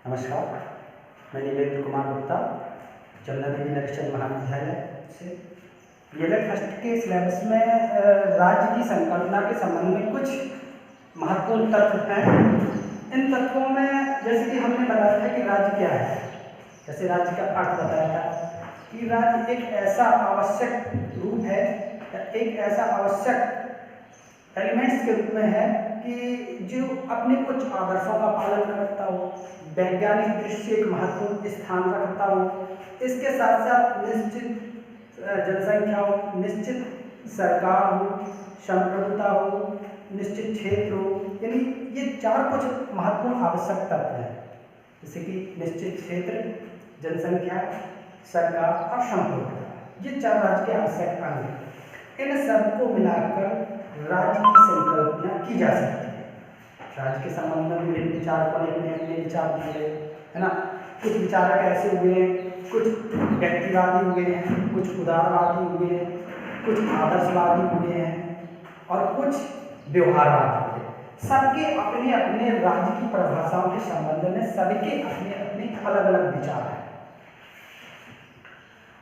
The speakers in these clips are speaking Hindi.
नमस्कार, मैं नीलेंद्र कुमार गुप्ता जमुना देवी नरेशन महाविद्यालय से बीएलएड फर्स्ट के सिलेबस में राज्य की संकल्पना के संबंध में कुछ महत्वपूर्ण तत्व हैं। इन तत्वों में जैसे कि हमने बताया था कि राज्य क्या है, जैसे राज्य का अर्थ बताया था कि राज्य एक ऐसा आवश्यक रूप है, एक ऐसा आवश्यक एलिमेंट्स के रूप में है कि जो अपने कुछ आदर्शों का पालन करता हो, वैज्ञानिक दृष्टि से एक महत्वपूर्ण स्थान रखता हो, इसके साथ साथ निश्चित जनसंख्या हो, निश्चित सरकार हो, संप्रभुता हो, निश्चित क्षेत्र हो, यानी ये चार कुछ महत्वपूर्ण आवश्यक तत्व हैं, जैसे कि निश्चित क्षेत्र, जनसंख्या, सरकार और संप्रभुता। ये चार राज्य के आवश्यक अंग हैं। इन सबको मिलाकर राज्य की संकल्पना की जा सकती है। राज्य के संबंध में विभिन्न विचारकों ने अपने अपने विचार दिए, है ना। कुछ विचारक ऐसे हुए हैं, कुछ व्यक्तिवादी हुए हैं, कुछ उदारवादी हुए हैं, कुछ आदर्शवादी हुए हैं और कुछ व्यवहारवादी हुए हैं। सबके अपने अपने राज्य की परिभाषाओं के संबंध में सबके अपने अपने अलग अलग विचार हैं।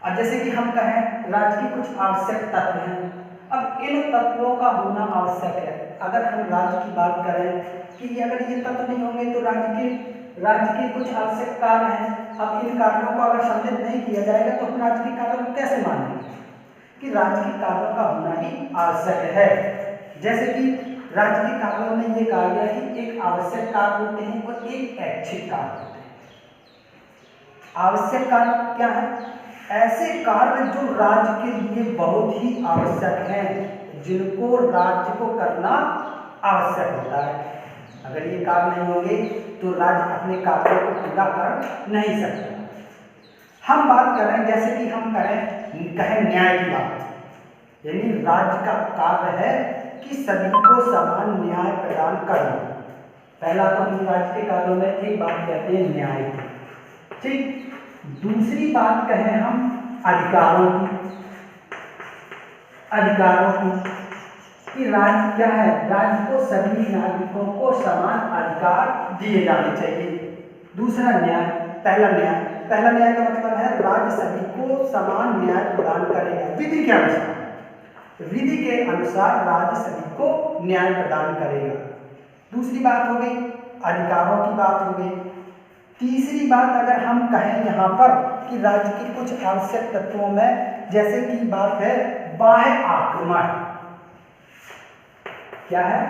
अब जैसे कि हम कहें राज्य की कुछ आवश्यक तत्व हैं। अब इन तत्वों का होना आवश्यक है। अगर हम राज्य की बात करें कि अगर ये तत्व नहीं होंगे तो राज्य के कुछ आवश्यक कार्य हैं। अब इन कार्यों को अगर सम्मिलित नहीं किया जाएगा तो हम राज्य के कार्यों को कैसे मानेंगे कि राज्य के कार्यों का होना ही आवश्यक है। जैसे कि राज्य के कार्यों में ये कहा गया कि एक आवश्यक कार्य होते हैं और एक ऐच्छिक कार्य होते हैं। आवश्यक कार्य क्या है? ऐसे कार्य जो राज्य के लिए बहुत ही आवश्यक हैं, जिनको राज्य को करना आवश्यक होता है। अगर ये कार्य नहीं होंगे तो राज्य अपने कार्यों को पूरा कर नहीं सकता। हम बात करें, जैसे कि हम कहें न्याय की बात, यानी राज्य का कार्य है कि सभी को समान न्याय प्रदान करना। पहला तो हम राज्य के कार्यों में एक बात कहते हैं न्याय की, ठीक। दूसरी बात कहें हम अधिकारों की कि राज्य क्या है? राज्य को सभी नागरिकों को समान अधिकार दिए जाने चाहिए। दूसरा न्याय, पहला न्याय का मतलब है राज्य सभी को समान न्याय प्रदान करेगा विधि के अनुसार। विधि के अनुसार राज्य सभी को न्याय प्रदान करेगा। दूसरी बात हो गई, अधिकारों की बात हो गई। तीसरी बात अगर हम कहें यहाँ पर कि राज्य के कुछ आवश्यक तत्वों में, जैसे कि बात है बाह्य आक्रमण। क्या है?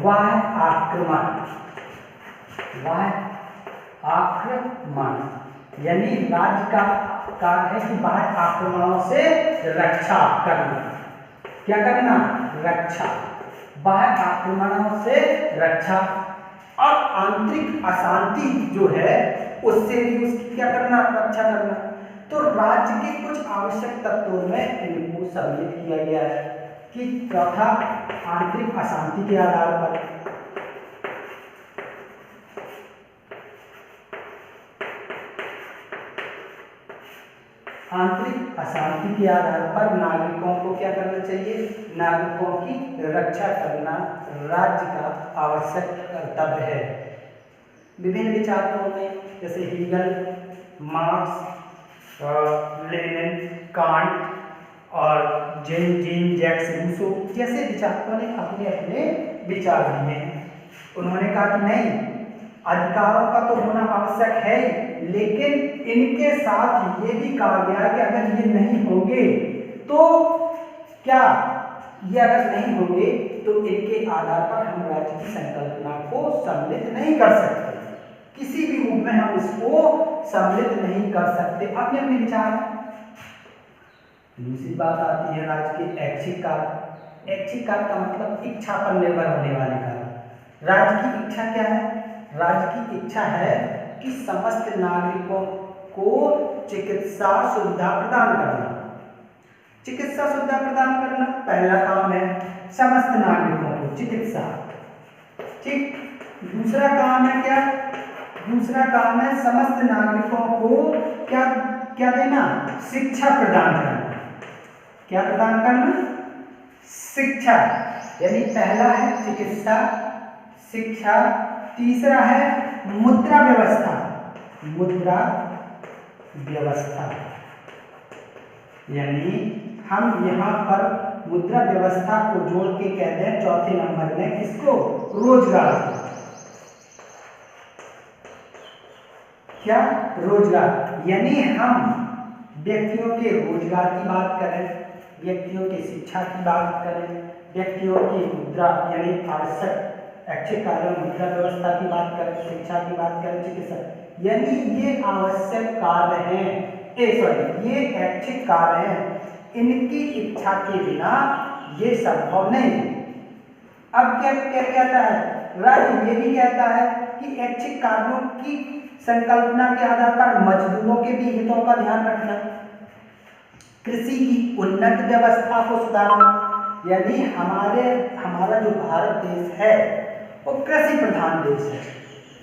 बाह्य आक्रमण, यानी राज्य का कार्य है कि बाह्य आक्रमणों से रक्षा करना। क्या करना? रक्षा। बाह्य आक्रमणों से रक्षा और आंतरिक अशांति जो है उससे भी उसकी क्या करना? रक्षा करना। तो राज्य के कुछ आवश्यक तत्वों में इनको सम्मिलित किया गया है कि चौथा, आंतरिक अशांति के आधार पर नागरिकों को क्या करना चाहिए? नागरिकों की रक्षा करना राज्य का आवश्यक कर्तव्य है। विभिन्न विचारकों में जैसे हीगल, मार्क्स, लेनिन, कांट और जीन जैक्स रूसो जैसे विचारकों ने अपने अपने विचार दिए हैं। उन्होंने कहा कि नहीं, अधिकारों का तो होना आवश्यक है, लेकिन इनके साथ ये भी कहा गया कि अगर ये नहीं होंगे तो क्या, ये अगर नहीं होंगे तो इनके आधार पर हम राज्य की संकल्पना को सम्मिलित नहीं कर सकते। किसी भी रूप में हम इसको सम्मिलित नहीं कर सकते। अपने अपने विचार हैं। दूसरी बात आती है राज्य के ऐच्छिक कार्य। ऐच्छिक कार्य का मतलब इच्छा पर निर्भर होने वाले कार्य। राज्य की इच्छा क्या है? राज्य की इच्छा है कि समस्त नागरिकों को चिकित्सा सुविधा प्रदान करना। चिकित्सा सुविधा प्रदान करना पहला काम है, समस्त नागरिकों को चिकित्सा, ठीक। दूसरा काम है क्या? दूसरा काम है समस्त नागरिकों को क्या देना? शिक्षा प्रदान करना। क्या प्रदान करना? शिक्षा। यानी पहला है चिकित्सा, शिक्षा। तीसरा है मुद्रा व्यवस्था। मुद्रा व्यवस्था, यानी हम यहाँ पर मुद्रा व्यवस्था को जोड़ के कहते हैं चौथे नंबर में किसको, रोजगार को। क्या, रोजगार, यानी हम व्यक्तियों के रोजगार की बात करें, व्यक्तियों की शिक्षा की बात करें, व्यक्तियों की मुद्रा यानी आवश्यक ऐच्छिक कार्य मुद्रा व्यवस्था की बात करें, शिक्षा की बात करें, चिकित्सा, यानी ये आवश्यक कार्य हैं, ये ऐच्छिक कार्य हैं, इनकी इच्छा के बिना ये संभव नहीं। अब क्या क्या कहता है राज्य, ये भी कहता है कि ऐच्छिक कार्यों की संकल्पना के आधार पर मजदूरों के भी हितों का ध्यान रखना, कृषि की उन्नत व्यवस्था को सुधारना, यानी हमारा जो भारत देश है वो कृषि प्रधान देश है।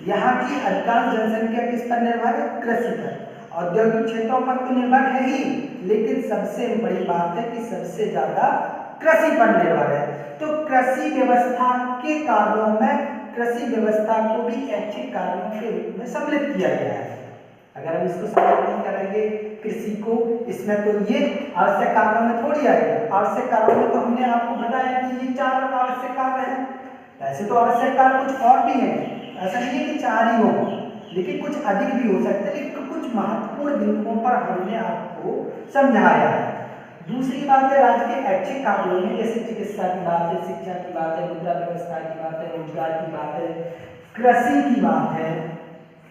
यहाँ की अधिकांश जनसंख्या किस पर निर्भर है, कृषि पर। औद्योगिक क्षेत्रों पर तो निर्भर है ही, लेकिन सबसे बड़ी बात है कि सबसे ज्यादा कृषि पर निर्भर है। तो कृषि व्यवस्था के कार्यों में कृषि व्यवस्था को भी ऐच्छिक कार्यों के रूप में सम्मिलित किया गया है। अगर हम इसको सम्मिलित नहीं करेंगे कृषि को, इसमें तो ये आवश्यक कार्यों में थोड़ी आएगा। आवश्यक कार्यों में तो हमने आपको बताया कि ये 4 आवश्यक कार्य हैं। ऐसे तो आवश्यक कार्य कुछ और भी हैं, ऐसा नहीं है कि 4 ही हो, लेकिन कुछ अधिक भी हो सकते हैं, लेकिन कुछ महत्वपूर्ण बिंदुओं पर हमने आपको समझाया है। दूसरी बात है राज्य के ऐच्छिक कार्यों में, जैसे चिकित्सा की बात है, शिक्षा की बात है, मुद्रा व्यवस्था की बात है, रोजगार की बात है, कृषि की बात है।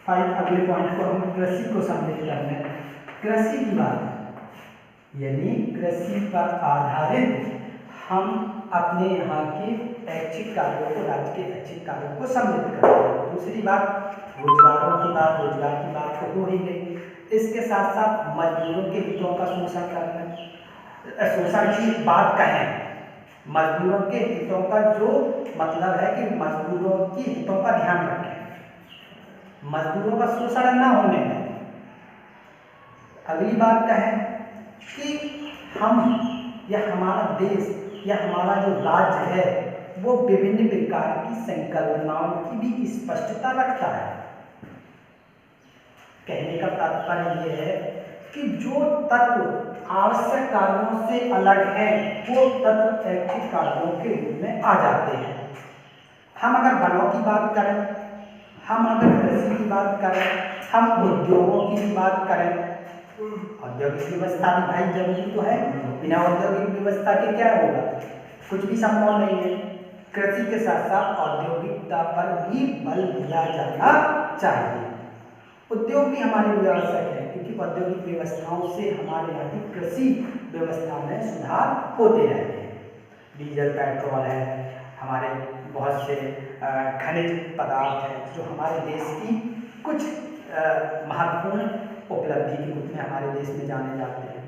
अगले पॉइंट को हम कृषि को सम्मिलित करना है। कृषि की बात है, यानी कृषि पर आधारित हम अपने यहाँ के ऐच्छिक कार्यों को, राज्य के ऐच्छिक कार्यों को सम्मिलित करते हैं। दूसरी बात रोजगारों की बात, रोजगार की बात तो हो ही गई। इसके साथ साथ मजदूरों के हितों का शोषण करना, शोषण की बात कहें, मजदूरों के हितों का जो मतलब है कि मजदूरों के हितों का ध्यान रखें, मजदूरों का शोषण न होने दें। अगली बात कहें कि हम या हमारा देश या हमारा जो राज्य है वो विभिन्न प्रकार की संकल्पनाओं की भी स्पष्टता रखता है। कहने का तात्पर्य यह है कि जो तत्व आवश्यक कार्यों से अलग हैं वो तत्व ऐच्छिक कार्यों के रूप में आ जाते हैं। हम अगर वनों की बात करें, हम अगर कृषि की बात करें, हम उद्योगों की भी बात करें, औद्योगिक व्यवस्था भी भाई जरूरी तो है, बिना औद्योगिक व्यवस्था के क्या होगा, कुछ भी संभव नहीं है। कृषि के साथ साथ औद्योगिकता पर भी बल दिया जाना चाहिए। उद्योग भी हमारे लिए आवश्यक है, क्योंकि औद्योगिक व्यवस्थाओं से हमारे यहाँ की कृषि व्यवस्था में सुधार होते रहते हैं। डीजल पेट्रोल है, हमारे बहुत से खनिज पदार्थ हैं जो हमारे देश की कुछ महत्वपूर्ण उपलब्धि के रूप में हमारे देश में जाने जाते हैं,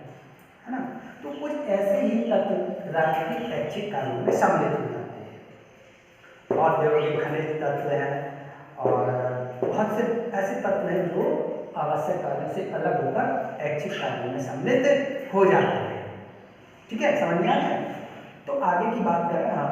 है ना। तो कुछ ऐसे ही तत्व राज्य के ऐच्छिक कार्यों में सम्मिलित हो जाते हैं। औद्योगिक खनिज तत्व हैं और बहुत से ऐसे तत्व हैं जो आवश्यक कार्यों से अलग होकर ऐच्छिक कार्यों में सम्मिलित हो जाते हैं। ठीक है, समझ में आ गया। तो आगे की बात करें, हाँ